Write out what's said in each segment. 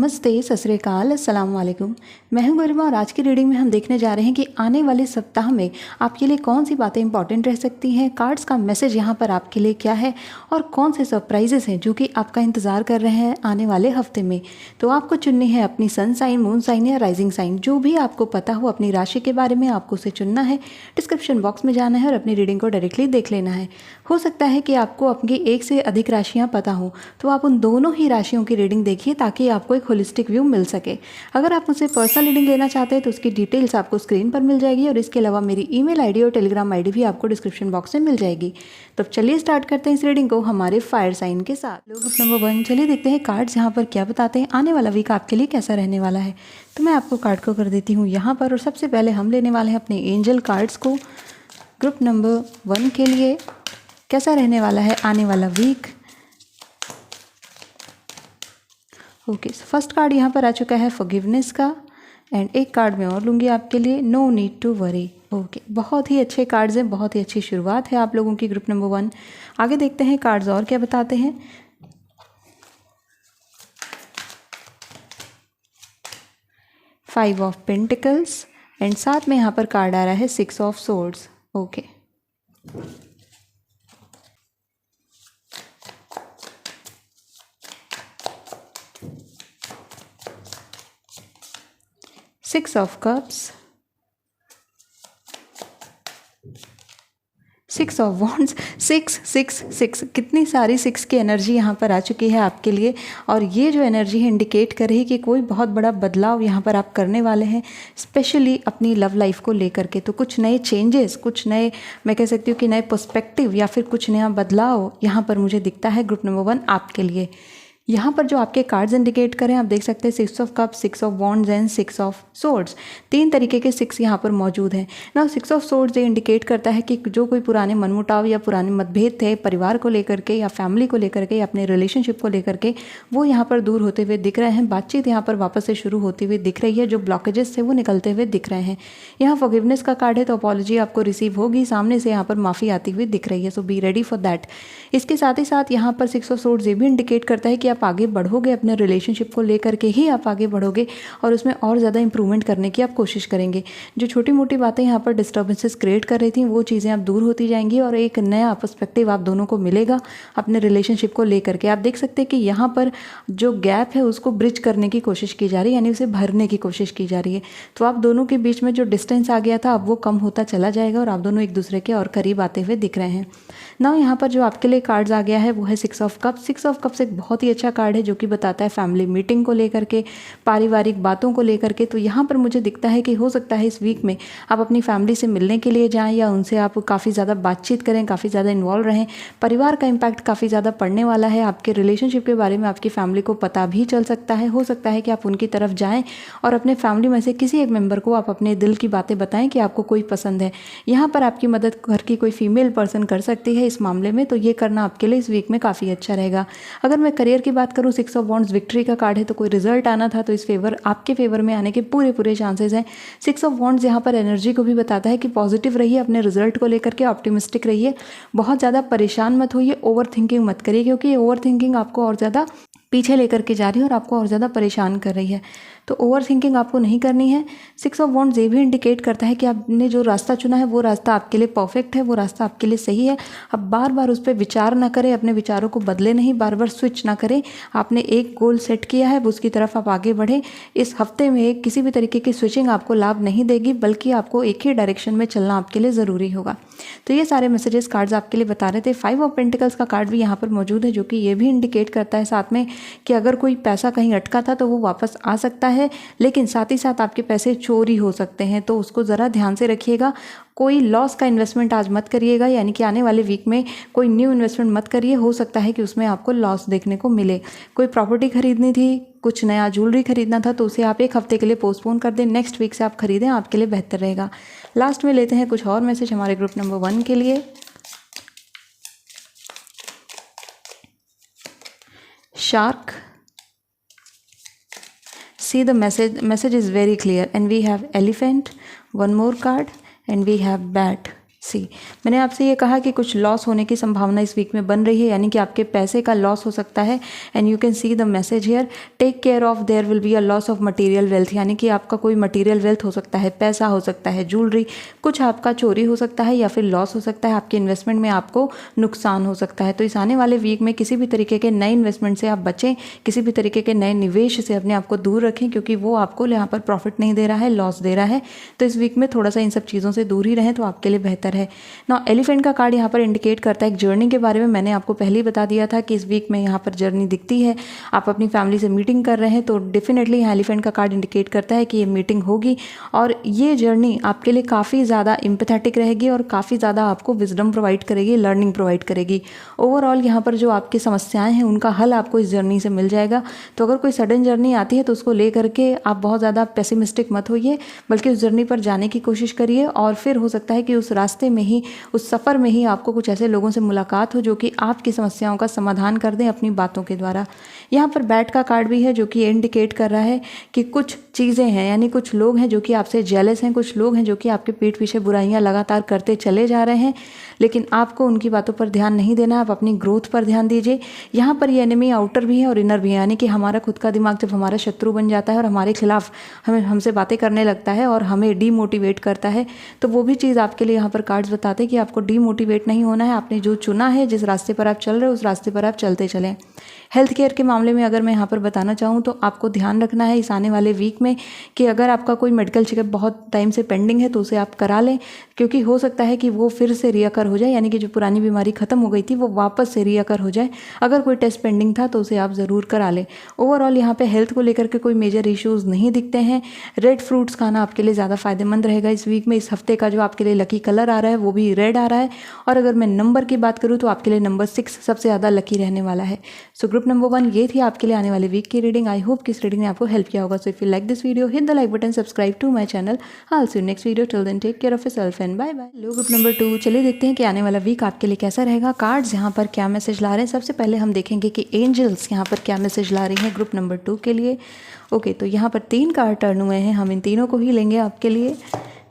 नमस्ते, सत श्री अकाल, अस्सलाम वालेकुम। मैं हूं गरिमा और आज की रीडिंग में हम देखने जा रहे हैं कि आने वाले सप्ताह में आपके लिए कौन सी बातें इंपॉर्टेंट रह सकती हैं, कार्ड्स का मैसेज यहां पर आपके लिए क्या है और कौन से सरप्राइजेस हैं जो कि आपका इंतज़ार कर रहे हैं आने वाले हफ्ते में। तो आपको चुननी है अपनी सन साइन, मून साइन या राइजिंग साइन, जो भी आपको पता हो अपनी राशि के बारे में आपको उसे चुनना है। डिस्क्रिप्शन बॉक्स में जाना है और अपनी रीडिंग को डायरेक्टली देख लेना है। हो सकता है कि आपको अपनी एक से अधिक राशियाँ पता हो, तो आप उन दोनों ही राशियों की रीडिंग देखिए ताकि आपको एक होलिस्टिक व्यू मिल सके। अगर आप मुझसे पर्सनल रीडिंग लेना चाहते हैं तो उसकी डिटेल्स आपको स्क्रीन पर मिल जाएगी और इसके अलावा मेरी ईमेल आईडी और टेलीग्राम आईडी भी आपको डिस्क्रिप्शन बॉक्स में मिल जाएगी। तो चलिए स्टार्ट करते हैं इस रीडिंग को हमारे फायर साइन के साथ। ग्रुप नंबर 1, चलिए देखते हैं कार्ड्स यहाँ पर क्या बताते हैं, आने वाला वीक आपके लिए कैसा रहने वाला है। तो मैं आपको कार्ड को कर देती हूँ यहाँ पर और सबसे पहले हम लेने वाले हैं अपने एंजल कार्ड्स को। ग्रुप नंबर 1 के लिए कैसा रहने वाला है आने वाला वीक। ओके, फर्स्ट कार्ड यहाँ पर आ चुका है फॉरगिवनेस का एंड एक कार्ड मैं और लूँगी आपके लिए, no need to worry. Okay, बहुत ही अच्छे कार्ड्स हैं, बहुत ही अच्छी शुरुआत है आप लोगों की ग्रुप नंबर 1। आगे देखते हैं कार्ड्स और क्या बताते हैं। 5 ऑफ पेंटिकल्स एंड साथ में यहाँ पर कार्ड आ रहा है 6 of swords. Okay, Six of Cups, 6 of wands, 6 6 6, कितनी सारी 6 की एनर्जी यहाँ पर आ चुकी है आपके लिए और ये जो एनर्जी है इंडिकेट कर रही है कि कोई बहुत बड़ा बदलाव यहाँ पर आप करने वाले हैं, स्पेशली अपनी लव लाइफ को लेकर के। तो कुछ नए चेंजेस, कुछ नए, मैं कह सकती हूँ कि नए पर्सपेक्टिव या फिर कुछ नया बदलाव यहाँ पर मुझे दिखता है ग्रुप नंबर 1 आपके लिए। यहाँ पर जो आपके कार्ड्स इंडिकेट करें आप देख सकते हैं 6 of cups, 6 of wands and 6 of swords, 3 तरीके के 6 यहाँ पर मौजूद हैं ना। 6 ऑफ सोर्ड्स ये इंडिकेट करता है कि जो कोई पुराने मनमुटाव या पुराने मतभेद थे परिवार को लेकर के या फैमिली को लेकर के या अपने रिलेशनशिप को लेकर के, वो यहाँ पर दूर होते हुए दिख रहे हैं। बातचीत यहाँ पर वापस से शुरू होती हुई दिख रही है, जो ब्लॉकेजेस थे वो निकलते हुए दिख रहे हैं। यहाँ फॉरगिवनेस का कार्ड है तो अपॉलॉजी आपको रिसीव होगी, सामने से यहाँ पर माफ़ी आती हुई दिख रही है, सो बी रेडी फॉर दैट। इसके साथ ही साथ यहाँ पर 6 ऑफ सोर्ड्स ये भी इंडिकेट करता है कि आप आगे बढ़ोगे, अपने रिलेशनशिप को लेकर के ही आप आगे बढ़ोगे और उसमें और ज़्यादा इंप्रूवमेंट करने की आप कोशिश करेंगे। जो छोटी मोटी बातें यहाँ पर डिस्टर्बेंसेस क्रिएट कर रही थी वो चीज़ें अब दूर होती जाएंगी और एक नया पर्सपेक्टिव आप दोनों को मिलेगा अपने रिलेशनशिप को लेकर के। आप देख सकते हैं कि यहाँ पर जो गैप है उसको ब्रिज करने की कोशिश की जा रही है, यानी उसे भरने की कोशिश की जा रही है। तो आप दोनों के बीच में जो डिस्टेंस आ गया था अब वो कम होता चला जाएगा और आप दोनों एक दूसरे के और करीब आते हुए दिख रहे हैं ना। यहाँ पर जो आपके लिए कार्ड्स आ गया है वो है 6 ऑफ कप्स। 6 ऑफ कप्स एक बहुत ही अच्छा कार्ड है जो कि बताता है फैमिली मीटिंग को लेकर के, पारिवारिक बातों को लेकर के। तो यहाँ पर मुझे दिखता है कि हो सकता है इस वीक में आप अपनी फैमिली से मिलने के लिए जाएं या उनसे आप काफ़ी ज़्यादा बातचीत करें, काफ़ी ज़्यादा इन्वॉल्व रहें। परिवार का इम्पैक्ट काफ़ी ज़्यादा पड़ने वाला है, आपके रिलेशनशिप के बारे में आपकी फैमिली को पता भी चल सकता है। हो सकता है कि आप उनकी तरफ जाएँ और अपने फैमिली में से किसी एक मेम्बर को आप अपने दिल की बातें बताएं कि आपको कोई पसंद है। यहाँ पर आपकी मदद घर की कोई फीमेल पर्सन कर सकती है इस मामले में, तो ये करना आपके लिए इस वीक में काफ़ी अच्छा रहेगा। अगर मैं करियर की बात करूँ, 6 ऑफ वॉन्ड्स विक्ट्री का कार्ड है, तो कोई रिजल्ट आना था तो इस फेवर आपके फेवर में आने के पूरे चांसेस हैं। 6 ऑफ वॉन्ड्स यहाँ पर एनर्जी को भी बताता है कि पॉजिटिव रहिए, अपने रिजल्ट को लेकर के ऑप्टिमिस्टिक रहिए, बहुत ज़्यादा परेशान मत होइए, ओवर थिंकिंग मत करिए क्योंकि ये ओवर थिंकिंग आपको और ज़्यादा पीछे लेकर के जा रही है और आपको और ज़्यादा परेशान कर रही है। तो ओवर थिंकिंग आपको नहीं करनी है। 6 ऑफ वॉन्ड्स ये भी इंडिकेट करता है कि आपने जो रास्ता चुना है वो रास्ता आपके लिए परफेक्ट है, वो रास्ता आपके लिए सही है। अब बार बार उस पर विचार ना करें, अपने विचारों को बदले नहीं, बार बार स्विच ना करें। आपने एक गोल सेट किया है, उसकी तरफ आप आगे बढ़ें। इस हफ्ते में किसी भी तरीके की स्विचिंग आपको लाभ नहीं देगी, बल्कि आपको एक ही डायरेक्शन में चलना आपके लिए ज़रूरी होगा। तो ये सारे मैसेजेस कार्ड्स आपके लिए बता रहे थे। 5 ऑफ पेंटिकल्स का कार्ड भी यहाँ पर मौजूद है जो कि ये भी इंडिकेट करता है साथ में कि अगर कोई पैसा कहीं अटका था तो वो वापस आ सकता है, लेकिन साथ ही साथ आपके पैसे चोरी हो सकते हैं, तो उसको ज़रा ध्यान से रखिएगा। कोई लॉस का इन्वेस्टमेंट आज मत करिएगा, यानी कि आने वाले वीक में कोई न्यू इन्वेस्टमेंट मत करिए, हो सकता है कि उसमें आपको लॉस देखने को मिले। कोई प्रॉपर्टी खरीदनी थी, कुछ नया ज्वेलरी खरीदना था, तो उसे आप एक हफ्ते के लिए पोस्टपोन कर दें, नेक्स्ट वीक से आप खरीदें, आपके लिए बेहतर रहेगा। लास्ट में लेते हैं कुछ और मैसेज हमारे ग्रुप नंबर 1 के लिए। Shark, see the message is very clear and we have elephant, one more card and we have bat, सी, मैंने आपसे ये कहा कि कुछ लॉस होने की संभावना इस वीक में बन रही है, यानी कि आपके पैसे का लॉस हो सकता है। And you can see the message here, take care of, there will be a loss of material wealth, यानी कि आपका कोई मटेरियल वेल्थ हो सकता है, पैसा हो सकता है, ज्वेलरी, कुछ आपका चोरी हो सकता है या फिर लॉस हो सकता है, आपके इन्वेस्टमेंट में आपको नुकसान हो सकता है। तो इस आने वाले वीक में किसी भी तरीके के नए इन्वेस्टमेंट से आप बचें, किसी भी तरीके के नए निवेश से अपने आप को दूर रखें, क्योंकि वो आपको यहाँ पर प्रॉफिट नहीं दे रहा है, लॉस दे रहा है। तो इस वीक में थोड़ा सा इन सब चीज़ों से दूर ही रहें तो आपके लिए बेहतर है ना। एलिफेंट का कार्ड यहाँ पर इंडिकेट करता है एक जर्नी के बारे में। मैंने आपको पहले ही बता दिया था कि इस वीक में यहाँ पर जर्नी दिखती है, आप अपनी फैमिली से मीटिंग कर रहे हैं, तो डेफिनेटली यहाँ एलिफेंट का कार्ड इंडिकेट करता है कि ये मीटिंग होगी और ये जर्नी आपके लिए काफ़ी ज़्यादा एम्पैथेटिक रहेगी और काफ़ी ज़्यादा आपको विजडम प्रोवाइड करेगी, लर्निंग प्रोवाइड करेगी। ओवरऑल यहाँ पर जो आपकी समस्याएं हैं उनका हल आपको इस जर्नी से मिल जाएगा। तो अगर कोई सडन जर्नी आती है तो उसको ले करके आप बहुत ज़्यादा पेसिमिस्टिक मत होइए, बल्कि उस जर्नी पर जाने की कोशिश करिए और फिर हो सकता है कि उस रास्ते में ही, उस सफ़र में ही आपको कुछ ऐसे लोगों से मुलाकात हो जो कि आपकी समस्याओं का समाधान कर दें अपनी बातों के द्वारा। यहाँ पर बैट का कार्ड भी है जो कि इंडिकेट कर रहा है कि कुछ चीज़ें हैं, यानी कुछ लोग हैं जो कि आपसे जेलस हैं, कुछ लोग हैं जो कि आपके पीठ पीछे बुराइयां लगातार करते चले जा रहे हैं, लेकिन आपको उनकी बातों पर ध्यान नहीं देना, आप अपनी ग्रोथ पर ध्यान दीजिए। यहाँ पर ये एनिमी आउटर भी है और इनर भी है, यानी कि हमारा खुद का दिमाग जब हमारा शत्रु बन जाता है और हमारे खिलाफ हमसे बातें करने लगता है और हमें डीमोटिवेट करता है, तो वो भी चीज़ आपके लिए यहाँ पर कार्ड्स बताते हैं कि आपको डीमोटिवेट नहीं होना है। आपने जो चुना है, जिस रास्ते पर आप चल रहे हो उस रास्ते पर आप चलते चलें। हेल्थ केयर के मामले में अगर मैं यहाँ पर बताना चाहूँ तो आपको ध्यान रखना है इस आने वाले वीक में कि अगर आपका कोई मेडिकल चेकअप बहुत टाइम से पेंडिंग है तो उसे आप करा लें, क्योंकि हो सकता है कि वो फिर से रिअकर हो जाए, यानी कि जो पुरानी बीमारी खत्म हो गई थी वो वापस से रिअकर हो जाए। अगर कोई टेस्ट पेंडिंग था तो उसे आप ज़रूर करा लें। ओवरऑल यहाँ पे हेल्थ को लेकर के कोई मेजर इश्यूज़ नहीं दिखते हैं। रेड फ्रूट्स खाना आपके लिए ज़्यादा फायदेमंद रहेगा इस वीक में। इस हफ्ते का जो आपके लिए लकी कलर आ रहा है वो भी रेड आ रहा है, और अगर मैं नंबर की बात करूँ तो आपके लिए नंबर 6 सबसे ज़्यादा लकी रहने वाला है। सो ग्रुप नंबर 1 ये थी आपके लिए आने वाले वीक की रीडिंग। आई होप कि इस रीडिंग ने आपको हेल्प किया होगा। So if you like this video, hit the like button, subscribe to my channel. I see you next video, till then take care of yourself and bye bye. लो group number 2, चलिए देखते हैं कि आने वाला week आपके लिए कैसा रहेगा। कार्ड्स यहाँ पर क्या मैसेज ला रहे हैं। सबसे पहले हम देखेंगे कि एंजल्स यहाँ पर क्या मैसेज ला रही हैं ग्रुप नंबर 2 के लिए। ओके, तो यहाँ पर 3 कार्ड टर्न हुए हैं, हम इन तीनों को ही लेंगे आपके लिए।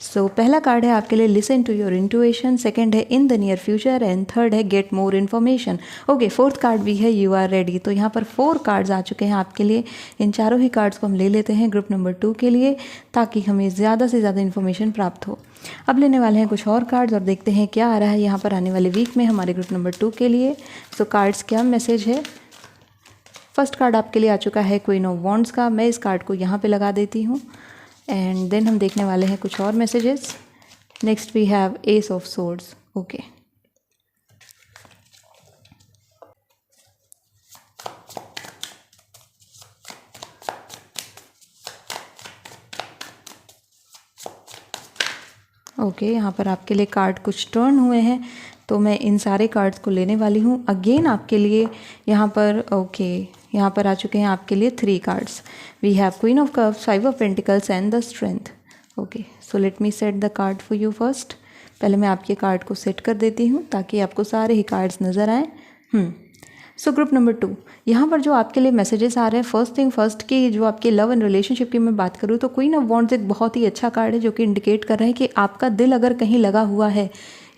सो पहला कार्ड है आपके लिए listen to your intuition, second है in the near future and third है get more information. Okay, fourth card भी है यू आर रेडी। तो यहाँ पर 4 कार्ड्स आ चुके हैं आपके लिए। इन चारों ही कार्ड्स को हम ले लेते हैं ग्रुप नंबर 2 के लिए, ताकि हमें ज़्यादा से ज़्यादा इन्फॉर्मेशन प्राप्त हो। अब लेने वाले हैं कुछ और कार्ड्स और देखते हैं क्या आ रहा है यहाँ पर आने वाले वीक में हमारे ग्रुप नंबर 2 के लिए। सो कार्ड्स क्या मैसेज है। फर्स्ट कार्ड आपके लिए आ चुका है क्वीन ऑफ वॉन्ड्स का। मैं इस कार्ड को यहाँ पे लगा देती हूँ एंड देन हम देखने वाले हैं कुछ और messages. Next we have ace of swords. Okay, okay, यहाँ पर आपके लिए कार्ड कुछ टर्न हुए हैं, तो मैं इन सारे कार्ड्स को लेने वाली हूँ। अगेन आपके लिए यहाँ पर यहाँ पर आ चुके हैं आपके लिए 3 cards. We have queen of cups, 5 of pentacles and the strength. Okay, so let me set the card for you first. पहले मैं आपके कार्ड को सेट कर देती हूँ ताकि आपको सारे ही कार्ड्स नज़र आएँ। सो ग्रुप नंबर 2, यहाँ पर जो आपके लिए मैसेजेस आ रहे हैं, फर्स्ट थिंग फर्स्ट की जो आपके लव एंड रिलेशनशिप की मैं बात करूँ तो क्वीन ऑफ वॉन्ड्स एक बहुत ही अच्छा कार्ड है जो कि इंडिकेट कर रहा है कि आपका दिल अगर कहीं लगा हुआ है,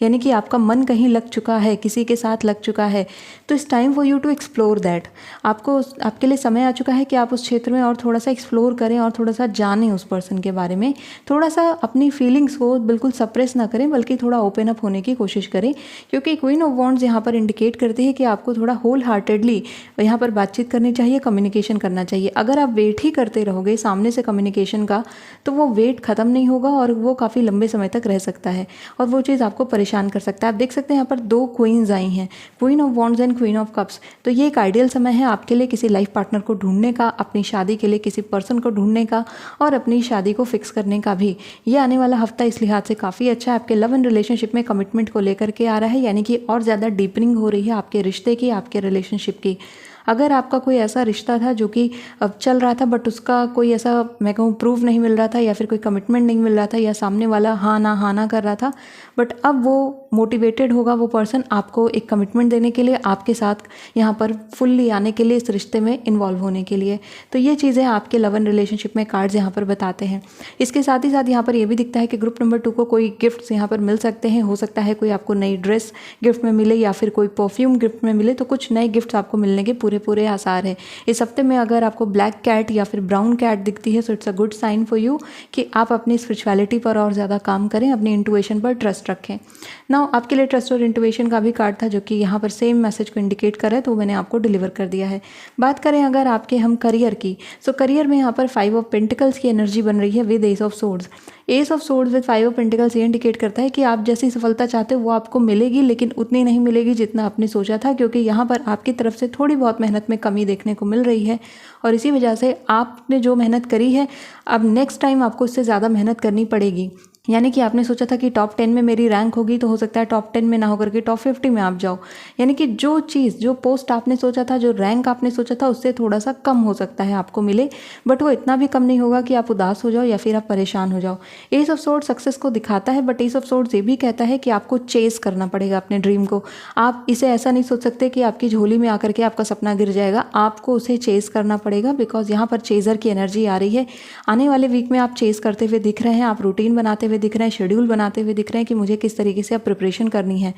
यानी कि आपका मन कहीं लग चुका है, किसी के साथ लग चुका है, तो it's time for you to explore that. आपके लिए समय आ चुका है कि आप उस क्षेत्र में और थोड़ा सा एक्सप्लोर करें और थोड़ा सा जानें उस पर्सन के बारे में। थोड़ा सा अपनी फीलिंग्स को बिल्कुल सप्रेस ना करें, बल्कि थोड़ा ओपन अप होने की कोशिश करें, क्योंकि क्वीन ऑफ वॉन्ड्स यहाँ पर इंडिकेट करते हैं कि आपको थोड़ा होल हार्टेडली यहाँ पर बातचीत करनी चाहिए, कम्युनिकेशन करना चाहिए। अगर आप वेट ही करते रहोगे सामने से कम्युनिकेशन का, तो वो वेट ख़त्म नहीं होगा और वो काफ़ी लंबे समय तक रह सकता है और वो चीज़ आपको परेशान कर सकता है। आप देख सकते हैं यहाँ पर 2 क्वींस आई हैं, queen of wands and queen of cups. तो ये एक आइडियल समय है आपके लिए किसी लाइफ पार्टनर को ढूंढने का, अपनी शादी के लिए किसी पर्सन को ढूंढने का और अपनी शादी को फिक्स करने का भी। ये आने वाला हफ्ता इस लिहाज से काफ़ी अच्छा है। आपके लव एंड रिलेशनशिप में कमिटमेंट को लेकर के आ रहा है, यानी कि और ज़्यादा डीपनिंग हो रही है आपके रिश्ते की, आपके रिलेशनशिप की। अगर आपका कोई ऐसा रिश्ता था जो कि अब चल रहा था बट उसका कोई ऐसा मैं कहूँ प्रूफ नहीं मिल रहा था, या फिर कोई कमिटमेंट नहीं मिल रहा था, या सामने वाला हाँ ना कर रहा था, बट अब वो मोटिवेटेड होगा वो पर्सन आपको एक कमिटमेंट देने के लिए, आपके साथ यहाँ पर फुल्ली आने के लिए, इस रिश्ते में इन्वॉल्व होने के लिए। तो ये चीज़ें आपके लव एंड रिलेशनशिप में कार्ड्स यहाँ पर बताते हैं। इसके साथ ही साथ यहाँ पर ये भी दिखता है कि ग्रुप नंबर 2 को कोई गिफ्ट्स यहाँ पर मिल सकते हैं। हो सकता है कोई आपको नई ड्रेस गिफ्ट में मिले या फिर कोई परफ्यूम गिफ्ट में मिले, तो कुछ नए गिफ्ट्स आपको मिलने के पूरे आसार है। इस हफ्ते में अगर आपको ब्लैक कैट या फिर ब्राउन कैट दिखती है, so it's a good sign for you कि आप अपनी स्पिरिचुअलिटी पर और ज़्यादा काम करें, अपनी इंट्यूशन पर ट्रस्ट रखें। नाउ आपके लिए ट्रस्ट और इंट्यूशन का भी कार्ड था जो कि यहाँ पर सेम मैसेज को इंडिकेट कर रहा है, तो मैंने आपको डिलीवर कर दिया है। बात करें अगर आपके हम करियर की, सो करियर में यहाँ पर 5 ऑफ पेंटिकल्स की एनर्जी बन रही है with S of swords. S of swords with 5 of pentacles ये इंडिकेट करता है कि आप जैसी सफलता चाहते हो वो आपको मिलेगी, लेकिन उतनी नहीं मिलेगी जितना आपने सोचा था, क्योंकि यहाँ पर आपकी तरफ से थोड़ी बहुत मेहनत में कमी देखने को मिल रही है। और इसी वजह से आपने जो मेहनत करी है, अब नेक्स्ट टाइम आपको उससे ज़्यादा मेहनत करनी पड़ेगी। यानी कि आपने सोचा था कि टॉप 10 में मेरी रैंक होगी, तो हो सकता है टॉप 10 में ना होकर के टॉप 50 में आप जाओ। यानी कि जो चीज़, जो पोस्ट आपने सोचा था, जो रैंक आपने सोचा था, उससे थोड़ा सा कम हो सकता है आपको मिले, बट वो इतना भी कम नहीं होगा कि आप उदास हो जाओ या फिर आप परेशान हो जाओ। एस ऑफ सोर्ड्स सक्सेस को दिखाता है, बट एस ऑफ सोर्ड्स ये भी कहता है कि आपको चेस करना पड़ेगा अपने ड्रीम को। आप इसे ऐसा नहीं सोच सकते कि आपकी झोली में आकर के आपका सपना गिर जाएगा, आपको उसे चेस करना पड़ेगा, बिकॉज यहाँ पर चेजर की एनर्जी आ रही है। आने वाले वीक में आप चेस करते हुए दिख रहे हैं, आप रूटीन बनाते हुए दिख रहे हैं, शेड्यूल बनाते हुए दिख रहे हैं कि मुझे किस तरीके से अब प्रिपरेशन करनी है।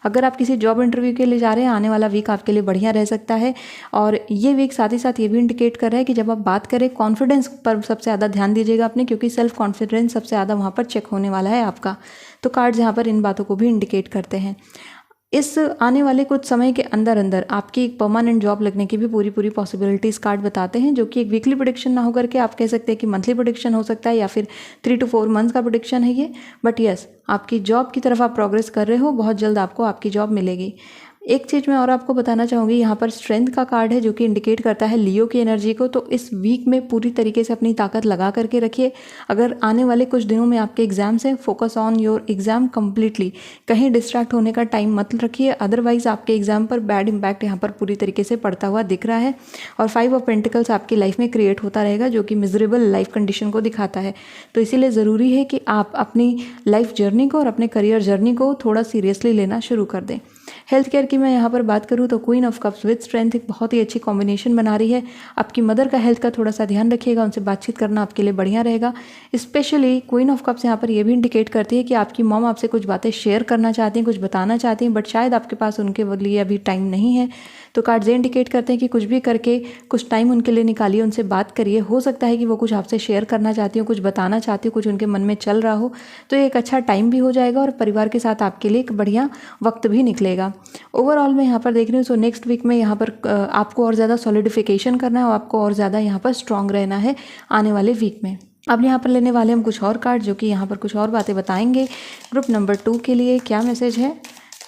अगर आप किसी जॉब इंटरव्यू के लिए जा रहे हैं, आने वाला वीक आपके लिए बढ़िया रह सकता है। और ये वीक साथ ही साथ ये भी इंडिकेट कर रहा है कि जब आप बात करें, कॉन्फिडेंस पर सबसे ज़्यादा ध्यान दीजिएगा अपने, क्योंकि सेल्फ कॉन्फिडेंस सबसे ज़्यादा वहाँ पर चेक होने वाला है आपका। तो कार्ड्स यहाँ पर इन बातों को भी इंडिकेट करते हैं। इस आने वाले कुछ समय के अंदर अंदर आपकी एक परमानेंट जॉब लगने की भी पूरी पॉसिबिलिटीज कार्ड बताते हैं, जो कि एक वीकली प्रेडिक्शन ना होकर के आप कह सकते हैं कि मंथली प्रेडिक्शन हो सकता है, या फिर 3 to 4 मंथ्स का प्रेडिक्शन है ये। बट यस, आपकी जॉब की तरफ आप प्रोग्रेस कर रहे हो, बहुत जल्द आपको आपकी जॉब मिलेगी। एक चीज़ मैं और आपको बताना चाहूँगी, यहाँ पर स्ट्रेंथ का कार्ड है जो कि इंडिकेट करता है लियो की एनर्जी को। तो इस वीक में पूरी तरीके से अपनी ताकत लगा करके रखिए। अगर आने वाले कुछ दिनों में आपके एग्जाम्स हैं, focus on your exam completely, कहीं डिस्ट्रैक्ट होने का टाइम मत रखिए, अदरवाइज आपके एग्जाम पर बैड इम्पैक्ट यहाँ पर पूरी तरीके से पड़ता हुआ दिख रहा है। और 5 ऑफ पेंटिकल्स आपकी लाइफ में क्रिएट होता रहेगा, जो कि मिजरेबल लाइफ कंडीशन को दिखाता है। तो इसीलिए ज़रूरी है कि आप अपनी लाइफ जर्नी को और अपने करियर जर्नी को थोड़ा सीरियसली लेना शुरू कर दें। हेल्थ केयर की मैं यहाँ पर बात करूँ तो queen of cups with strength एक बहुत ही अच्छी कॉम्बिनेशन बना रही है। आपकी मदर का हेल्थ का थोड़ा सा ध्यान रखिएगा, उनसे बातचीत करना आपके लिए बढ़िया रहेगा। स्पेशली क्वीन ऑफ कप्स यहाँ पर यह भी इंडिकेट करती है कि आपकी मॉम आपसे कुछ बातें शेयर करना चाहती हैं, कुछ बताना चाहती हैं, बट शायद आपके पास उनके लिए अभी टाइम नहीं है। तो कार्ड्स ये इंडिकेट करते हैं कि कुछ भी करके कुछ टाइम उनके लिए निकालिए, उनसे बात करिए। हो सकता है कि वो कुछ आपसे शेयर करना चाहती हो, कुछ बताना चाहती हो, कुछ उनके मन में चल रहा हो, तो ये एक अच्छा टाइम भी हो जाएगा और परिवार के साथ आपके लिए एक बढ़िया वक्त भी निकलेगा। ओवरऑल मैं यहाँ पर देख रही हूँ, सो नेक्स्ट वीक में यहाँ पर आपको और ज़्यादा सॉलिडिफिकेशन करना है और आपको और ज़्यादा यहाँ पर स्ट्रांग रहना है आने वाले वीक में। अब यहाँ पर लेने वाले हम कुछ और कार्ड जो कि यहाँ पर कुछ और बातें बताएंगे। ग्रुप नंबर 2 के लिए क्या मैसेज है,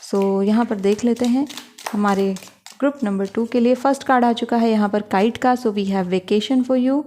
सो यहाँ पर देख लेते हैं। हमारे ग्रुप नंबर 2 के लिए फर्स्ट कार्ड आ चुका है यहाँ पर काइट का, so we have vacation for you.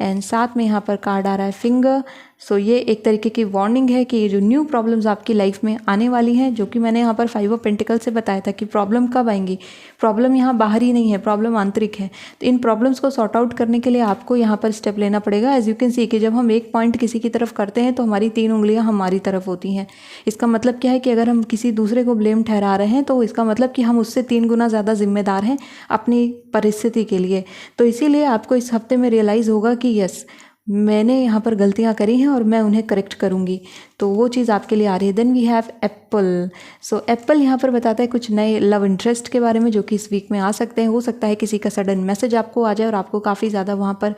And साथ में यहाँ पर कार्ड आ रहा है फिंगर। सो ये एक तरीके की वार्निंग है कि ये जो न्यू प्रॉब्लम्स आपकी लाइफ में आने वाली हैं, जो कि मैंने यहाँ पर 5 ऑफ पेंटिकल से बताया था कि प्रॉब्लम कब आएंगी। प्रॉब्लम यहाँ बाहरी नहीं है, प्रॉब्लम आंतरिक है। तो इन प्रॉब्लम्स को सॉर्ट आउट करने के लिए आपको यहाँ पर स्टेप लेना पड़ेगा। एज यू कैन सी कि जब हम एक पॉइंट किसी की तरफ करते हैं तो हमारी 3 उंगलियाँ हमारी तरफ होती हैं। इसका मतलब क्या है कि अगर हम किसी दूसरे को ब्लेम ठहरा रहे हैं तो इसका मतलब कि हम उससे 3 गुना ज़्यादा जिम्मेदार हैं अपनी परिस्थिति के लिए। तो इसीलिए आपको इस हफ्ते में रियलाइज़ होगा कि यस, मैंने यहाँ पर गलतियाँ करी हैं और मैं उन्हें करेक्ट करूँगी। तो वो चीज़ आपके लिए आ रही है। Then we have apple. So apple यहाँ पर बताता है कुछ नए लव इंटरेस्ट के बारे में जो कि इस वीक में आ सकते हैं। हो सकता है किसी का सडन मैसेज आपको आ जाए और आपको काफ़ी ज़्यादा वहाँ पर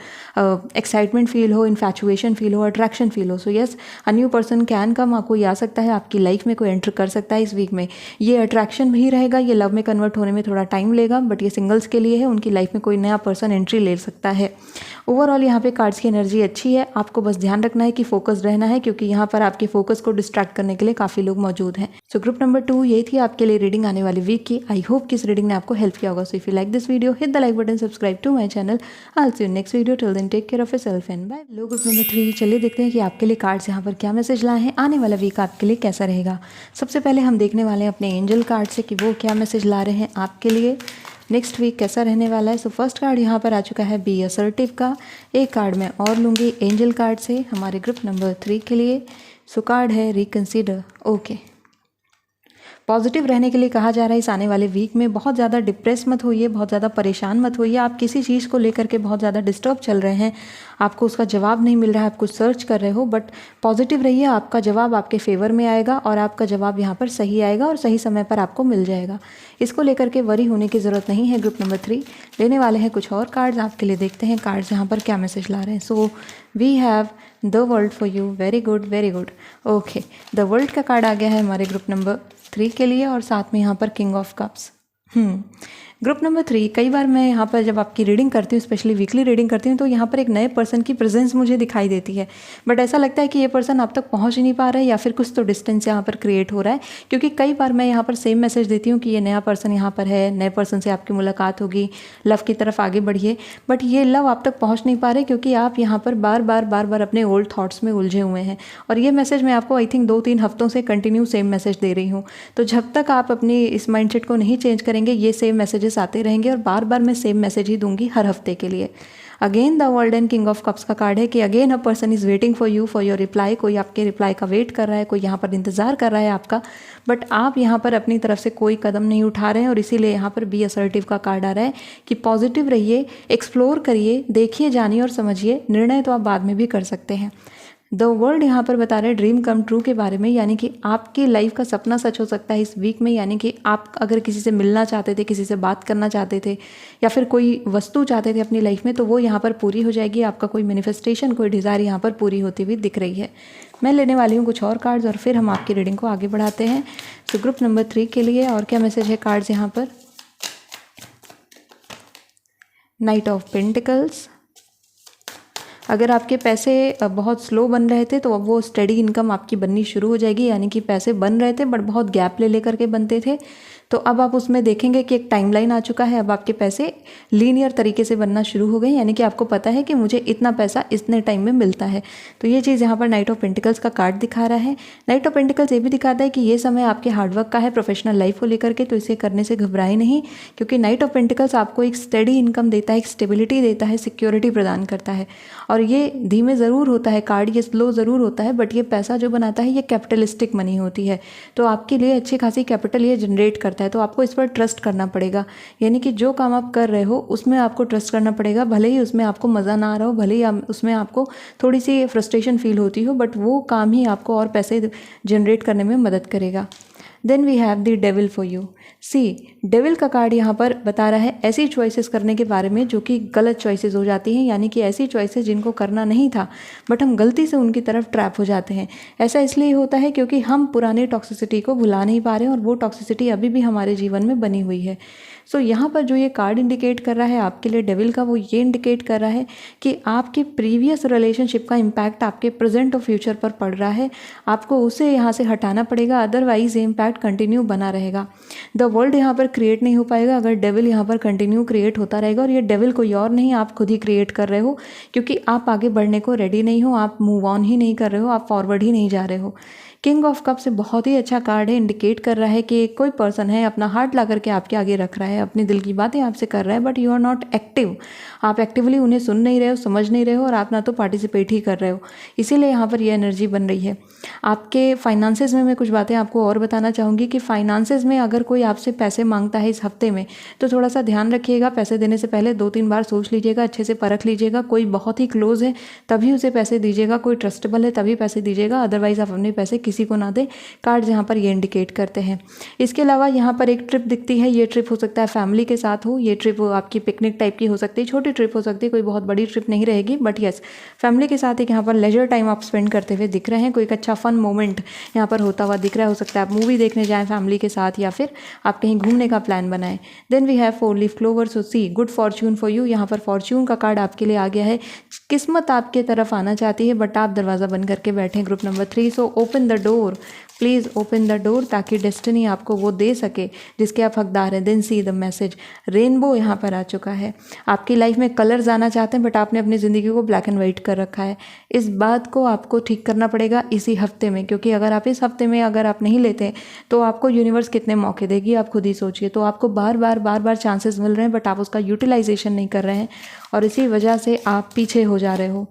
एक्साइटमेंट फील हो, इन्फैचुएशन फील हो, अट्रैक्शन फील हो। So yes, a new person can come, आपको ये आ सकता है, आपकी लाइफ में कोई एंटर कर सकता है इस वीक में। ये अट्रैक्शन भी रहेगा, ये लव में कन्वर्ट होने में थोड़ा टाइम लेगा, बट ये सिंगल्स के लिए है, उनकी लाइफ में कोई नया पर्सन एंट्री ले सकता है। ओवरऑल यहाँ पे कार्ड्स की एनर्जी अच्छी है। आपको बस ध्यान रखना है कि फोकस रहना है, क्योंकि यहाँ पर आपके फोकस को डिस्ट्रैक्ट करने के लिए काफ़ी लोग मौजूद हैं। सो ग्रुप नंबर 2 ये थी आपके लिए रीडिंग आने वाली वीक की। आई होप कि इस रीडिंग ने आपको हेल्प किया होगा। So if you like this video, hit the like button, subscribe to my channel. I see you next video. Till then take care of yourself and bye. लो group number 3, चलिए देखते हैं कि आपके लिए कार्ड्स यहाँ पर क्या मैसेज लाए हैं। आने वाला वीक आपके लिए कैसा रहेगा। सबसे पहले हम देखने वाले हैं अपने एंजल कार्ड से कि वो क्या मैसेज ला रहे हैं आपके लिए। नेक्स्ट वीक कैसा रहने वाला है। सो फर्स्ट कार्ड यहाँ पर आ चुका है बी असर्टिव का। एक कार्ड मैं और लूँगी एंजल कार्ड से हमारे ग्रुप नंबर 3 के लिए। सो कार्ड है रिकंसीडर। ओके, पॉजिटिव रहने के लिए कहा जा रहा है इस आने वाले वीक में। बहुत ज़्यादा डिप्रेस मत होइए, बहुत ज़्यादा परेशान मत होइए। आप किसी चीज़ को लेकर के बहुत ज़्यादा डिस्टर्ब चल रहे हैं, आपको उसका जवाब नहीं मिल रहा है, आप कुछ सर्च कर रहे हो, बट पॉजिटिव रहिए, आपका जवाब आपके फेवर में आएगा और आपका जवाब यहाँ पर सही आएगा और सही समय पर आपको मिल जाएगा। इसको लेकर के वरी होने की ज़रूरत नहीं है। ग्रुप नंबर 3 लेने वाले हैं कुछ और कार्ड्स आपके लिए। देखते हैं कार्ड्स यहाँ पर क्या मैसेज ला रहे हैं। So we have the world for you. Very good, very good. Okay, the world का कार्ड आ गया है हमारे ग्रुप नंबर 3 के लिए और साथ में यहाँ पर king of cups. Group number 3, कई बार मैं यहाँ पर जब आपकी रीडिंग करती हूँ, स्पेशली वीकली रीडिंग करती हूँ, तो यहाँ पर एक नए पर्सन की प्रेजेंस मुझे दिखाई देती है, बट ऐसा लगता है कि ये पर्सन आप तक पहुँच ही नहीं पा रहा है या फिर कुछ तो डिस्टेंस यहाँ पर क्रिएट हो रहा है। क्योंकि कई बार मैं यहाँ पर सेम मैसेज देती हूँ कि ये नया पर्सन यहाँ पर है, नए पर्सन से आपकी मुलाकात होगी, लव की तरफ आगे बढ़िए, बट ये लव आप तक पहुँच नहीं पा रहे क्योंकि आप यहाँ पर बार बार अपने ओल्ड थॉट्स में उलझे हुए हैं। और ये मैसेज मैं आपको आई थिंक 2-3 हफ्तों से कंटिन्यू सेम मैसेज दे रही हूँ। तो जब तक आप अपनी इस माइंडसेट को नहीं चेंज करेंगे, ये सेम मैसेजेस आते रहेंगे और बार बार मैं सेम मैसेज ही दूंगी हर हफ्ते के लिए। Again the world and king of cups का कार्ड है कि again a person is waiting for you for your reply. कोई आपके रिप्लाई का वेट कर रहा है, कोई यहाँ पर इंतजार कर रहा है आपका, बट आप यहाँ पर अपनी तरफ से कोई कदम नहीं उठा रहे हैं। और इसीलिए यहाँ पर बी असर्टिव का कार्ड आ रहा है कि पॉजिटिव रहिए, एक्सप्लोर करिए, देखिए, जानिए और समझिए। निर्णय तो आप बाद में भी कर सकते हैं। द वर्ल्ड यहाँ पर बता रहे हैं ड्रीम कम ट्रू के बारे में, यानी कि आपकी लाइफ का सपना सच हो सकता है इस वीक में। यानी कि आप अगर किसी से मिलना चाहते थे, किसी से बात करना चाहते थे या फिर कोई वस्तु चाहते थे अपनी लाइफ में, तो वो यहाँ पर पूरी हो जाएगी। आपका कोई मैनिफेस्टेशन, कोई डिज़ायर यहाँ पर पूरी होती हुई दिख रही है। मैं लेने वाली हूँ कुछ और कार्ड्स और फिर हम आपकी रीडिंग को आगे बढ़ाते हैं। तो ग्रुप नंबर 3 के लिए और क्या मैसेज है कार्ड्स यहाँ पर। Night of pentacles. अगर आपके पैसे बहुत स्लो बन रहे थे तो अब वो स्टडी इनकम आपकी बननी शुरू हो जाएगी। यानी कि पैसे बन रहे थे बट बहुत गैप ले लेकर के बनते थे, तो अब आप उसमें देखेंगे कि एक टाइमलाइन आ चुका है। अब आपके पैसे लीनियर तरीके से बनना शुरू हो गए, यानी कि आपको पता है कि मुझे इतना पैसा इतने टाइम में मिलता है। तो ये चीज़ यहाँ पर नाइट ऑफ पेंटिकल्स का कार्ड दिखा रहा है। नाइट ऑफ पेंटिकल्स ये भी दिखाता है कि ये समय आपके हार्डवर्क का है प्रोफेशनल लाइफ को लेकर के, तो इसे करने से घबराए नहीं, क्योंकि नाइट ऑफ पेंटिकल्स आपको एक स्टडी इनकम देता है, एक स्टेबिलिटी देता है, सिक्योरिटी प्रदान करता है। और ये धीमे ज़रूर होता है कार्ड, ये स्लो ज़रूर होता है, बट ये पैसा जो बनाता है ये कैपिटलिस्टिक मनी होती है, तो आपके लिए अच्छी खासी कैपिटल ये जनरेट करता है। तो आपको इस पर ट्रस्ट करना पड़ेगा, यानी कि जो काम आप कर रहे हो उसमें आपको ट्रस्ट करना पड़ेगा। भले ही उसमें आपको मज़ा ना आ रहा हो, भले ही उसमें आपको थोड़ी सी फ्रस्ट्रेशन फील होती हो, बट वो काम ही आपको और पैसे जनरेट करने में मदद करेगा। Then we have the devil for you. See, devil का कार्ड यहाँ पर बता रहा है ऐसी चॉइसेस करने के बारे में जो कि गलत चॉइसेस हो जाती हैं, यानी कि ऐसी चॉइसेस जिनको करना नहीं था बट हम गलती से उनकी तरफ ट्रैप हो जाते हैं। ऐसा इसलिए होता है क्योंकि हम पुरानी टॉक्सिसिटी को भुला नहीं पा रहे हैं और वो टॉक्सिसिटी अभी भी हमारे जीवन में बनी हुई है। सो यहाँ पर जो ये कार्ड इंडिकेट कर रहा है आपके लिए डेविल का, वो ये इंडिकेट कर रहा है कि आपके प्रीवियस रिलेशनशिप का इम्पैक्ट आपके प्रेजेंट और फ्यूचर पर पड़ रहा है। आपको उसे यहाँ से हटाना पड़ेगा, अदरवाइज ये इम्पैक्ट कंटिन्यू बना रहेगा। द वर्ल्ड यहाँ पर क्रिएट नहीं हो पाएगा अगर डेविल यहाँ पर कंटिन्यू क्रिएट होता रहेगा। और ये डेविल कोई और नहीं, आप खुद ही क्रिएट कर रहे हो, क्योंकि आप आगे बढ़ने को रेडी नहीं हो, आप मूव ऑन ही नहीं कर रहे हो, आप फॉरवर्ड ही नहीं जा रहे हो। किंग ऑफ कप से बहुत ही अच्छा कार्ड है, इंडिकेट कर रहा है कि कोई पर्सन है अपना हार्ट ला करके आपके आगे रख रहा है, अपने दिल की बातें आपसे कर रहा है, but you are not active. आप एक्टिवली उन्हें सुन नहीं रहे हो, समझ नहीं रहे हो, और आप ना तो पार्टिसिपेट ही कर रहे हो, इसीलिए यहाँ पर ये एनर्जी बन रही है। आपके फाइनेंसेस में मैं कुछ बातें आपको और बताना चाहूँगी कि फाइनेंसेस में अगर कोई आपसे पैसे मांगता है इस हफ्ते में, तो थोड़ा सा ध्यान रखिएगा। पैसे देने से पहले 2-3 बार सोच लीजिएगा, अच्छे से परख लीजिएगा। कोई बहुत ही क्लोज है तभी उसे पैसे दीजिएगा, कोई ट्रस्टेबल है तभी पैसे दीजिएगा, अदरवाइज आप अपने पैसे किसी को ना दें। कार्ड्स यहाँ पर ये इंडिकेट करते हैं। इसके अलावा यहाँ पर एक ट्रिप दिखती है, ये ट्रिप हो सकता है फैमिली के साथ हो, ये ट्रिप आपकी पिकनिक टाइप की हो सकती है, छोटी ट्रिप हो सकती है, कोई बहुत बड़ी ट्रिप नहीं रहेगी, बट यस फैमिली के साथ एक यहाँ पर लेजर टाइम आप स्पेंड करते हुए दिख रहे हैं। कोई एक अच्छा फन मोमेंट यहाँ पर होता हुआ दिख रहा है। हो सकता है आप मूवी देखने जाएँ फैमिली के साथ या फिर आप कहीं घूमने का प्लान बनाएं। Then we have 4 leaf clover. So see, good fortune for you. यहाँ पर फॉर्च्यून का कार्ड आपके लिए आ गया है। किस्मत आपके तरफ आना चाहती है बट आप दरवाज़ा बंद करके बैठे हैं। Group number 3। So open the door, please open the door, ताकि डेस्टिनी आपको वो दे सके जिसके आप हकदार हैं। Then see the message, rainbow यहाँ पर आ चुका है। आपकी लाइफ में कलर्स आना चाहते हैं बट आपने अपनी ज़िंदगी को ब्लैक एंड वाइट कर रखा है। इस बात को आपको ठीक करना पड़ेगा इसी हफ्ते में, क्योंकि अगर आप इस हफ्ते में अगर आप नहीं लेते तो आपको यूनिवर्स कितने मौके देगी आप खुद ही सोचिए। तो आपको बार बार चांसेस मिल रहे हैं बट आप उसका यूटिलाइजेशन नहीं कर रहे हैं और इसी वजह से आप पीछे हो जा रहे हो।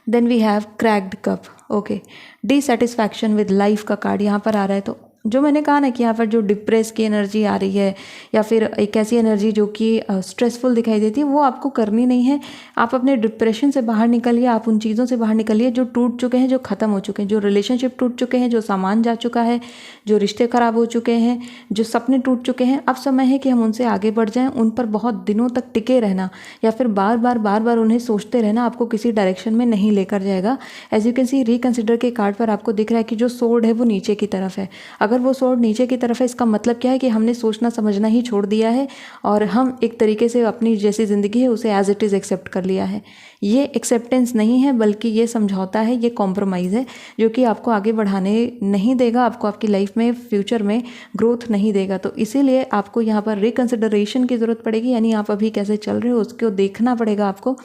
Then we have cracked cup. Okay, dissatisfaction with life का कार्ड यहाँ पर आ रहा है। तो जो मैंने कहा ना कि यहाँ पर जो डिप्रेस की एनर्जी आ रही है या फिर एक ऐसी एनर्जी जो कि स्ट्रेसफुल दिखाई देती है, वो आपको करनी नहीं है। आप अपने डिप्रेशन से बाहर निकलिए, आप उन चीज़ों से बाहर निकलिए जो टूट चुके हैं, जो ख़त्म हो चुके हैं, जो रिलेशनशिप टूट चुके हैं, जो सामान जा चुका है, जो रिश्ते ख़राब हो चुके हैं, जो सपने टूट चुके हैं। अब समय है कि हम उनसे आगे बढ़ जाएं। उन पर बहुत दिनों तक टिके रहना या फिर बार बार उन्हें सोचते रहना आपको किसी डायरेक्शन में नहीं लेकर जाएगा। As you can see, reconsider के कार्ड पर आपको दिख रहा है कि जो सोर्ड है वो नीचे की तरफ है। अगर वो सोर्ड नीचे की तरफ है, इसका मतलब क्या है कि हमने सोचना समझना ही छोड़ दिया है और हम एक तरीके से अपनी जैसी ज़िंदगी है उसे एज इट इज़ एक्सेप्ट कर लिया है। ये एक्सेप्टेंस नहीं है, बल्कि ये समझौता है, ये कॉम्प्रोमाइज़ है जो कि आपको आगे बढ़ाने नहीं देगा, आपको आपकी लाइफ में फ्यूचर में ग्रोथ नहीं देगा। तो इसीलिए आपको यहाँ पर रिकंसिडरेशन की ज़रूरत पड़ेगी, यानी आप अभी कैसे चल रहे हो उसको देखना पड़ेगा आपको।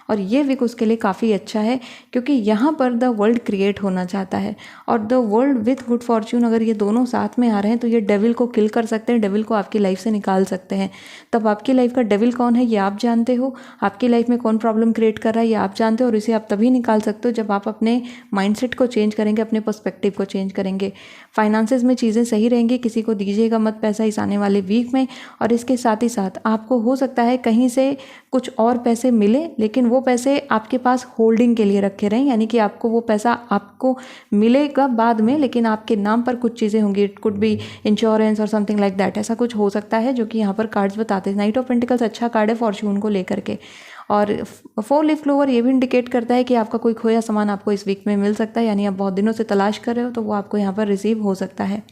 और ये वीक उसके लिए काफ़ी अच्छा है क्योंकि यहाँ पर द वर्ल्ड क्रिएट होना चाहता है और the world with good Fortune, अगर ये दोनों साथ में आ रहे हैं तो ये डेविल को किल कर सकते हैं, डेविल को आपकी लाइफ से निकाल सकते हैं। तब आपकी लाइफ का डेविल कौन है ये आप जानते हो, आपकी लाइफ में कौन प्रॉब्लम क्रिएट कर रहा है ये आप जानते हो, और इसे आप तभी निकाल सकते हो जब आप अपने माइंडसेट को चेंज करेंगे, अपने पर्सपेक्टिव को चेंज करेंगे। फाइनेंसेस में चीज़ें सही रहेंगी, किसी को दीजिएगा मत पैसा इस आने वाले वीक में। और इसके साथ ही साथ आपको हो सकता है कहीं से कुछ और पैसे मिले, लेकिन वो पैसे आपके पास होल्डिंग के लिए रखे रहें, यानी कि आपको वो पैसा आपको मिलेगा बाद में, लेकिन आपके नाम पर कुछ चीज़ें होंगी। इट कुड बी इंश्योरेंस और समथिंग लाइक दैट, ऐसा कुछ हो सकता है जो कि यहाँ पर कार्ड्स बताते हैं। नाइट ऑफ पेंटिकल्स अच्छा कार्ड है फॉर्च्यून को लेकर के। और 4 लीफ क्लोवर ये भी इंडिकेट करता है कि आपका कोई खोया सामान आपको इस वीक में मिल सकता है, यानी आप बहुत दिनों से तलाश कर रहे हो तो वो आपको यहाँ पर रिसीव हो सकता है।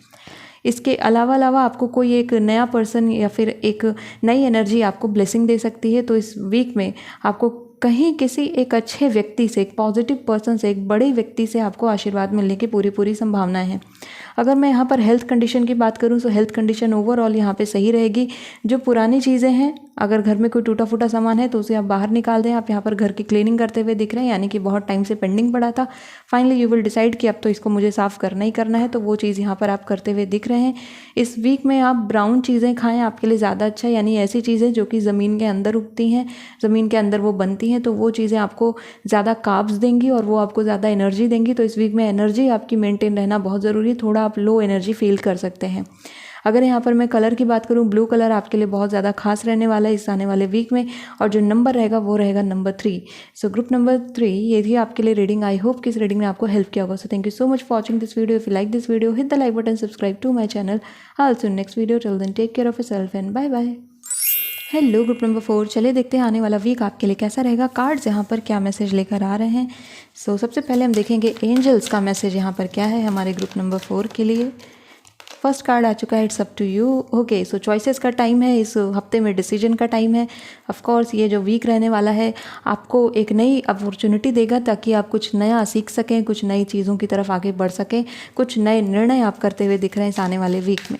इसके अलावा आपको कोई एक नया पर्सन या फिर एक नई एनर्जी आपको ब्लेसिंग दे सकती है। तो इस वीक में आपको कहीं किसी एक अच्छे व्यक्ति से, एक पॉजिटिव पर्सन से, एक बड़े व्यक्ति से आपको आशीर्वाद मिलने की पूरी संभावनाएं हैं। अगर मैं यहाँ पर हेल्थ कंडीशन की बात करूँ तो हेल्थ कंडीशन ओवरऑल यहाँ पे सही रहेगी। जो पुरानी चीज़ें हैं, अगर घर में कोई टूटा फूटा सामान है तो उसे आप बाहर निकाल दें। आप यहाँ पर घर की क्लीनिंग करते हुए दिख रहे हैं, यानी कि बहुत टाइम से पेंडिंग पड़ा था। फाइनली यू विल डिसाइड कि अब तो इसको मुझे साफ़ करना ही करना है, तो वो चीज़ यहाँ पर आप करते हुए दिख रहे हैं। इस वीक में आप ब्राउन चीज़ें खाएँ, आपके लिए ज़्यादा अच्छा है, यानी ऐसी चीज़ें जो कि ज़मीन के अंदर उगती हैं, ज़मीन के अंदर वो बनती हैं, तो वो चीज़ें आपको ज़्यादा कार्ब्स देंगी और वो आपको ज़्यादा एनर्जी देंगी। तो इस वीक में एनर्जी आपकी मेंटेन रहना बहुत ज़रूरी है। थोड़ा आप लो एनर्जी फील कर सकते हैं। अगर यहाँ पर मैं कलर की बात करूँ, ब्लू कलर आपके लिए बहुत ज़्यादा खास रहने वाला है इस आने वाले वीक में, और जो नंबर रहेगा वो रहेगा नंबर 3। सो ग्रुप नंबर 3 ये थी आपके लिए रीडिंग। आई होप कि इस रीडिंग ने आपको हेल्प किया होगा। So thank you so much for watching this video. If you like this video, hit the like button, subscribe to my channel. I will see you next video. Till then take care of yourself and bye bye. Hello group number 4, चलिए देखते हैं आने वाला week आपके लिए कैसा रहेगा। Cards यहाँ पर क्या मैसेज लेकर आ रहे हैं। सो सबसे पहले हम देखेंगे एंजल्स का मैसेज यहाँ पर क्या है हमारे ग्रुप नंबर 4 के लिए। फर्स्ट कार्ड आ चुका है, it's up to you. Okay, so choices का टाइम है, इस हफ्ते में डिसीजन का टाइम है। ऑफ कोर्स ये जो वीक रहने वाला है आपको एक नई अपॉर्चुनिटी देगा ताकि आप कुछ नया सीख सकें, कुछ नई चीज़ों की तरफ आगे बढ़ सकें, कुछ नए निर्णय आप करते हुए दिख रहे हैं इस आने वाले वीक में।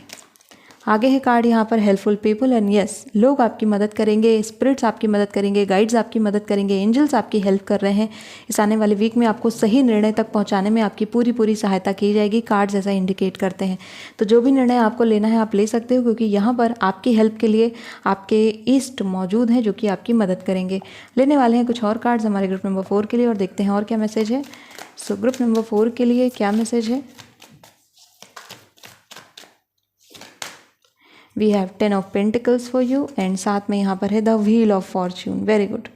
आगे है कार्ड यहाँ पर हेल्पफुल पीपल एंड यस, लोग आपकी मदद करेंगे, स्पिरिट्स आपकी मदद करेंगे, गाइड्स आपकी मदद करेंगे, एंजल्स आपकी हेल्प कर रहे हैं। इस आने वाले वीक में आपको सही निर्णय तक पहुँचाने में आपकी पूरी सहायता की जाएगी। कार्ड्स ऐसा इंडिकेट करते हैं। तो जो भी निर्णय आपको लेना है आप ले सकते हो, क्योंकि यहाँ पर आपकी हेल्प के लिए आपके ईस्ट मौजूद हैं जो कि आपकी मदद करेंगे। लेने वाले हैं कुछ और कार्ड्स हमारे ग्रुप नंबर 4 के लिए और देखते हैं और क्या मैसेज है। सो ग्रुप नंबर 4 के लिए क्या मैसेज है। We have 10 of pentacles for you and साथ में यहाँ पर है the wheel of fortune. Very good,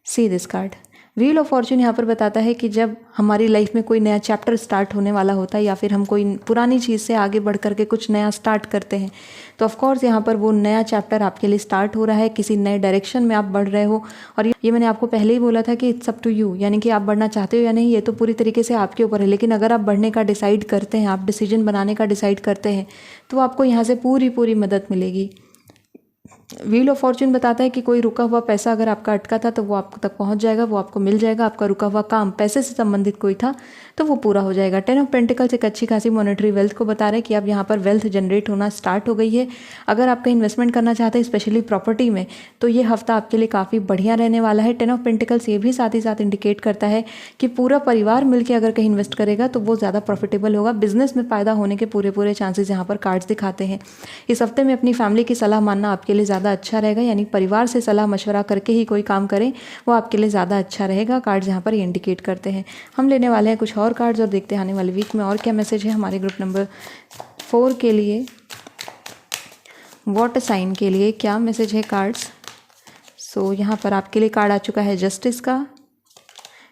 see this card. Wheel of fortune यहाँ पर बताता है कि जब हमारी लाइफ में कोई नया चैप्टर स्टार्ट होने वाला होता है या फिर हम कोई पुरानी चीज़ से आगे बढ़ करके कुछ नया स्टार्ट करते हैं, तो ऑफकोर्स यहाँ पर वो नया चैप्टर आपके लिए स्टार्ट हो रहा है, किसी नए डायरेक्शन में आप बढ़ रहे हो। और ये मैंने आपको पहले ही बोला था कि इट्स अप टू यू, यानी कि आप बढ़ना चाहते हो या नहीं ये तो पूरी तरीके से आपके ऊपर है। लेकिन अगर आप बढ़ने का डिसाइड करते हैं, आप डिसीजन बनाने का डिसाइड करते हैं, तो आपको यहाँ से पूरी मदद मिलेगी। व्हील ऑफ फॉर्च्यून बताता है कि कोई रुका हुआ पैसा अगर आपका अटका था तो वो आप तक पहुंच जाएगा, वो आपको मिल जाएगा। आपका रुका हुआ काम, पैसे से संबंधित कोई था तो वो पूरा हो जाएगा। 10 ऑफ पेंटिकल्स एक अच्छी खासी मॉनेटरी वेल्थ को बता रहे हैं कि अब यहाँ पर वेल्थ जनरेट होना स्टार्ट हो गई है। अगर आप कहीं इन्वेस्टमेंट करना चाहते हैं, स्पेशली प्रॉपर्टी में, तो ये हफ्ता आपके लिए काफ़ी बढ़िया रहने वाला है। 10 ऑफ पेंटिकल्स ये भी साथ ही साथ इंडिकेट करता है कि पूरा परिवार मिलकर अगर कहीं इन्वेस्ट करेगा तो वो ज़्यादा प्रॉफिटेबल होगा। बिजनेस में फ़ायदा होने के पूरे चांसेस यहाँ पर कार्ड्स दिखाते हैं। इस हफ्ते में अपनी फैमिली की सलाह मानना आपके लिए ज़्यादा अच्छा रहेगा, यानी परिवार से सलाह मशवरा करके ही कोई काम करें, वो आपके लिए ज़्यादा अच्छा रहेगा। कार्ड्स यहाँ पर इंडिकेट करते हैं। हम लेने वाले हैं कुछ और कार्ड्स और देखते हैं आने वाले वीक में और क्या मैसेज है हमारे ग्रुप नंबर 4 के लिए, वाटर साइन के लिए क्या मैसेज है कार्ड्स? सो यहाँ पर आपके लिए कार्ड आ चुका है जस्टिस का,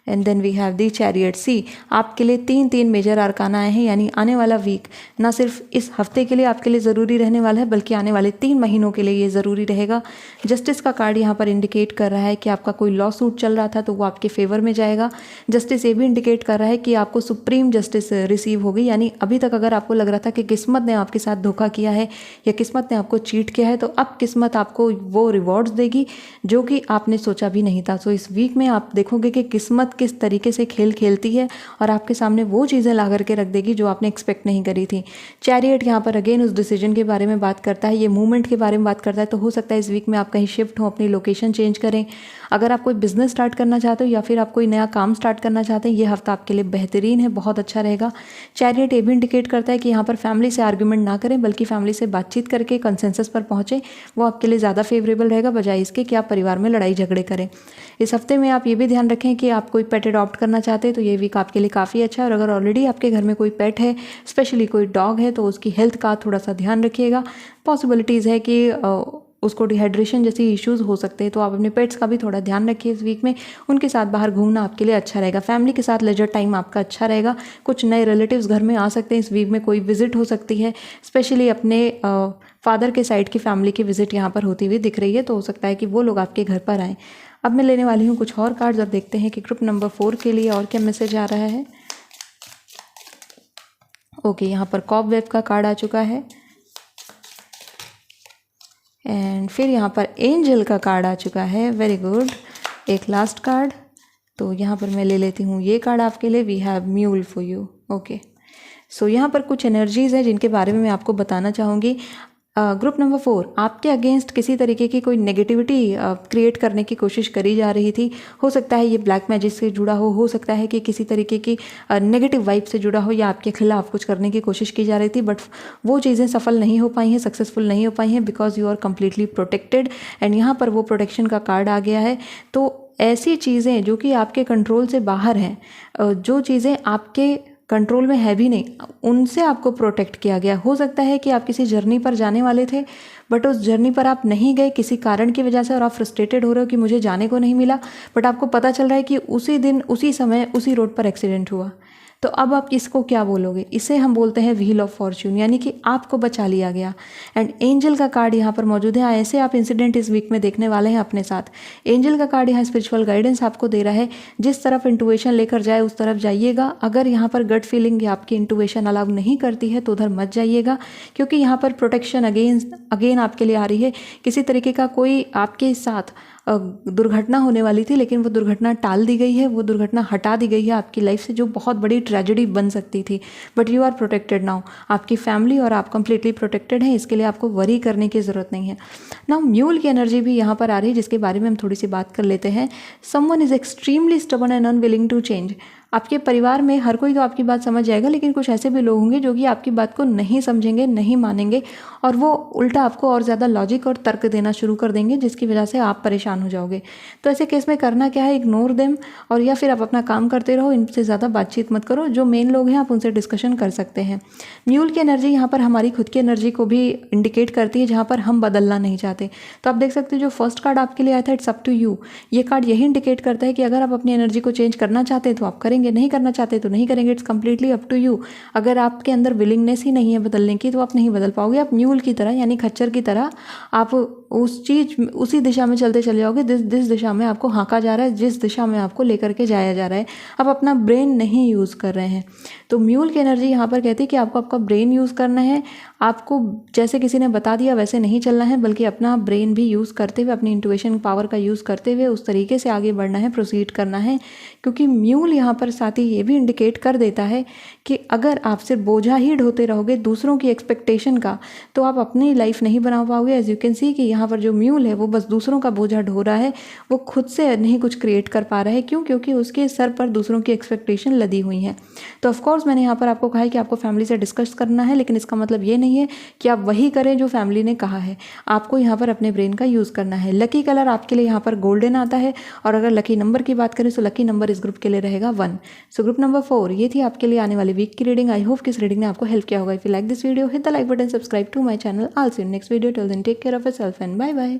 and then we have the chariot. See, आपके लिए 3 मेजर अरकाना आए हैं, यानी आने वाला वीक ना सिर्फ इस हफ्ते के लिए आपके लिए ज़रूरी रहने वाला है, बल्कि आने वाले 3 महीनों के लिए ये ज़रूरी रहेगा। जस्टिस का कार्ड यहाँ पर इंडिकेट कर रहा है कि आपका कोई लॉ सूट चल रहा था तो वो आपके फेवर में जाएगा। जस्टिस ये भी इंडिकेट कर रहा है कि आपको सुप्रीम जस्टिस रिसीव होगी, यानी अभी तक अगर आपको लग रहा था कि किस्मत ने आपके साथ धोखा किया है या किस्मत ने आपको चीट किया है, तो अब किस्मत आपको वो रिवॉर्ड्स देगी जो कि आपने सोचा भी नहीं था। सो इस वीक में आप देखोगे कि किस्मत किस तरीके से खेल खेलती है और आपके सामने वो चीज़ें ला करके रख देगी जो आपने एक्सपेक्ट नहीं करी थी। चैरियट यहाँ पर अगेन उस डिसीजन के बारे में बात करता है, ये मूवमेंट के बारे में बात करता है। तो हो सकता है इस वीक में आप कहीं शिफ्ट हो, अपनी लोकेशन चेंज करें। अगर आप कोई बिजनेस स्टार्ट करना चाहते हो या फिर आप कोई नया काम स्टार्ट करना चाहते हैं, ये हफ्ता आपके लिए बेहतरीन है, बहुत अच्छा रहेगा। चैरियट ये भी इंडिकेट करता है कि यहाँ पर फैमिली से आर्ग्यूमेंट ना करें, बल्कि फैमिली से बातचीत करके कंसेंसस पर पहुँचें, वो आपके लिए ज़्यादा फेवरेबल रहेगा बजाय इसके कि आप परिवार में लड़ाई झगड़े करें। इस हफ्ते में आप ये भी ध्यान रखें कि आप कोई पेट अडॉप्ट करना चाहते हैं तो ये वीक आपके लिए काफ़ी अच्छा है। और अगर ऑलरेडी आपके घर में कोई पेट है, स्पेशली कोई डॉग है, तो उसकी हेल्थ का थोड़ा सा ध्यान रखिएगा। पॉसिबिलिटीज़ है कि उसको डिहाइड्रेशन जैसी इश्यूज़ हो सकते हैं, तो आप अपने पेट्स का भी थोड़ा ध्यान रखिए इस वीक में। उनके साथ बाहर घूमना आपके लिए अच्छा रहेगा। फैमिली के साथ लेजर टाइम आपका अच्छा रहेगा। कुछ नए रिलेटिव्स घर में आ सकते हैं इस वीक में, कोई विजिट हो सकती है, स्पेशली अपने फादर के साइड की फैमिली की विजिट यहाँ पर होती हुई दिख रही है, तो हो सकता है कि वो लोग आपके घर पर आएँ। अब मैं लेने वाली हूँ कुछ और कार्ड्स और देखते हैं कि ग्रुप नंबर 4 के लिए और क्या मैसेज आ रहा है। ओके, यहाँ पर कॉबवेब का कार्ड आ चुका है, एंड फिर यहाँ पर एंजल का कार्ड आ चुका है। वेरी गुड, एक लास्ट कार्ड। तो यहाँ पर मैं ले लेती हूँ ये कार्ड आपके लिए, we have mule for you. Okay, so यहाँ पर कुछ एनर्जीज़ हैं जिनके बारे में मैं आपको बताना चाहूँगी। ग्रुप नंबर 4, आपके अगेंस्ट किसी तरीके की कोई नेगेटिविटी क्रिएट करने की कोशिश करी जा रही थी। हो सकता है ये ब्लैक मैजिक से जुड़ा हो सकता है कि किसी तरीके की नेगेटिव वाइब से जुड़ा हो, या आपके खिलाफ कुछ करने की कोशिश की जा रही थी, बट वो चीज़ें सफल नहीं हो पाई हैं, सक्सेसफुल नहीं हो पाई हैं, because you are completely protected. And यहाँ पर वो प्रोटेक्शन का कार्ड आ गया है। तो ऐसी चीज़ें जो कि आपके कंट्रोल से बाहर हैं, जो चीज़ें आपके कंट्रोल में है भी नहीं, उनसे आपको प्रोटेक्ट किया गया। हो सकता है कि आप किसी जर्नी पर जाने वाले थे, बट उस जर्नी पर आप नहीं गए किसी कारण की वजह से, और आप फ्रस्ट्रेटेड हो रहे हो कि मुझे जाने को नहीं मिला, बट आपको पता चल रहा है कि उसी दिन, उसी समय, उसी रोड पर एक्सीडेंट हुआ। तो अब आप इसको क्या बोलोगे? इसे हम बोलते हैं व्हील ऑफ फॉर्च्यून, यानी कि आपको बचा लिया गया। एंड एंजल का कार्ड यहाँ पर मौजूद है। ऐसे आप इंसिडेंट इस वीक में देखने वाले हैं अपने साथ। एंजल का कार्ड यहाँ स्पिरिचुअल गाइडेंस आपको दे रहा है, जिस तरफ इंटुएशन लेकर जाए उस तरफ जाइएगा। अगर यहाँ पर गट फीलिंग या आपकी इंटुएशन अलाउ नहीं करती है तो उधर मत जाइएगा, क्योंकि यहाँ पर प्रोटेक्शन अगेन आपके लिए आ रही है। किसी तरीके का कोई आपके साथ दुर्घटना होने वाली थी, लेकिन वो दुर्घटना टाल दी गई है, वो दुर्घटना हटा दी गई है आपकी लाइफ से, जो बहुत बड़ी ट्रेजेडी बन सकती थी। But you are protected now. आपकी फैमिली और आप कंप्लीटली प्रोटेक्टेड हैं, इसके लिए आपको वरी करने की ज़रूरत नहीं है। नाउ म्यूल की एनर्जी भी यहाँ पर आ रही है, जिसके बारे में हम थोड़ी सी बात कर लेते हैं। Someone is extremely stubborn and unwilling to change. आपके परिवार में हर कोई तो आपकी बात समझ जाएगा, लेकिन कुछ ऐसे भी लोग होंगे जो कि आपकी बात को नहीं समझेंगे, नहीं मानेंगे, और वो उल्टा आपको और ज़्यादा लॉजिक और तर्क देना शुरू कर देंगे, जिसकी वजह से आप परेशान हो जाओगे। तो ऐसे केस में करना क्या है? इग्नोर देम, और या फिर आप अपना काम करते रहो, इनसे ज़्यादा बातचीत मत करो। जो मेन लोग हैं आप उनसे डिस्कशन कर सकते हैं। म्यूल की एनर्जी यहाँ पर हमारी खुद की एनर्जी को भी इंडिकेट करती है, जहाँ पर हम बदलना नहीं चाहते। तो आप देख सकते हो जो फर्स्ट कार्ड आपके लिए आया था, इट्स अप टू यू। ये कार्ड यही इंडिकेट करता है कि अगर आप अपनी एनर्जी को चेंज करना चाहते हैं तो आप करेंगे, नहीं करना चाहते तो नहीं करेंगे। It's completely up to you. अगर आपके अंदर विलिंगनेस ही नहीं है बदलने की तो आप नहीं बदल पाओगे। आप म्यूल की तरह, यानी खच्चर की तरह, आप उसी दिशा में चलते चले जाओगे जिस दिशा में आपको हाँका जा रहा है, जिस दिशा में आपको लेकर के जाया जा रहा है। आप अपना ब्रेन नहीं यूज़ कर रहे हैं। तो म्यूल की एनर्जी यहाँ पर कहती है कि आपको आपका ब्रेन यूज़ करना है। आपको जैसे किसी ने बता दिया वैसे नहीं चलना है, बल्कि अपना ब्रेन भी यूज़ करते हुए, अपनी इंट्यूशन पावर का यूज़ करते हुए उस तरीके से आगे बढ़ना है, प्रोसीड करना है। क्योंकि म्यूल यहाँ पर साथ ही ये भी इंडिकेट कर देता है कि अगर आप सिर्फ बोझा ही ढोते रहोगे दूसरों की एक्सपेक्टेशन का, तो आप अपनी लाइफ नहीं बना पाओगे। एज यू कैन सी कि यहाँ पर जो म्यूल है वो बस दूसरों का बोझा ढो रहा है, वो खुद से नहीं कुछ क्रिएट कर पा रहा है। क्यों? क्योंकि उसके सर पर दूसरों की एक्सपेक्टेशन लदी हुई है। तो ऑफकोर्स मैंने यहाँ पर आपको कहा है कि आपको फैमिली से डिस्कस करना है, लेकिन इसका मतलब ये नहीं है कि आप वही करें जो फैमिली ने कहा है। आपको यहाँ पर अपने ब्रेन का यूज़ करना है। लकी कलर आपके लिए यहाँ पर गोल्डन आता है, और अगर लकी नंबर की बात करें तो लकी नंबर इस ग्रुप के लिए रहेगा 1। सो ग्रुप नंबर 4 ये थी आपके लिए आने वाली वीक की रीडिंग। आई होप कि इस रीडिंग ने आपको हेल्प किया होगा। If you like this video, hit the like button, subscribe to my channel. I will see you next video. Till then take care of yourself and bye bye.